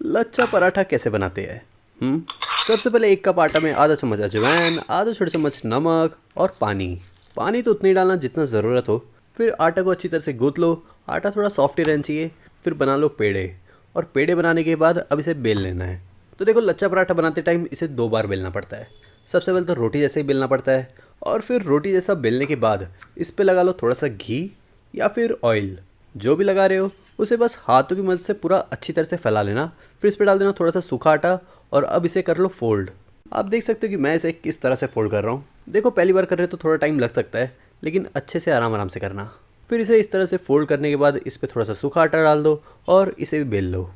लच्छा पराठा कैसे बनाते हैं? सबसे पहले 1 कप आटा में आधा चम्मच अजवाइन, आधा छोटा चम्मच नमक और पानी। पानी तो उतना ही डालना जितना ज़रूरत हो। फिर आटा को अच्छी तरह से गूँथ लो। आटा थोड़ा सॉफ्ट ही रहना चाहिए। फिर बना लो पेड़े, और पेड़े बनाने के बाद अब इसे बेल लेना है। तो देखो, लच्छा पराठा बनाते टाइम इसे 2 बार बेलना पड़ता है। सबसे पहले तो रोटी जैसे ही बेलना पड़ता है, और फिर रोटी जैसा बेलने के बाद इस पे लगा लो थोड़ा सा घी या फिर ऑयल, जो भी लगा रहे हो उसे बस हाथों की मदद से पूरा अच्छी तरह से फैला लेना। फिर इस पे डाल देना थोड़ा सा सूखा आटा, और अब इसे कर लो फोल्ड। आप देख सकते हो कि मैं इसे किस तरह से फोल्ड कर रहा हूँ। देखो, पहली बार कर रहे हो तो थोड़ा टाइम लग सकता है, लेकिन अच्छे से आराम आराम से करना। फिर इसे इस तरह से फोल्ड करने के बाद इस पर थोड़ा सा सूखा आटा डाल दो और इसे भी बेल लो।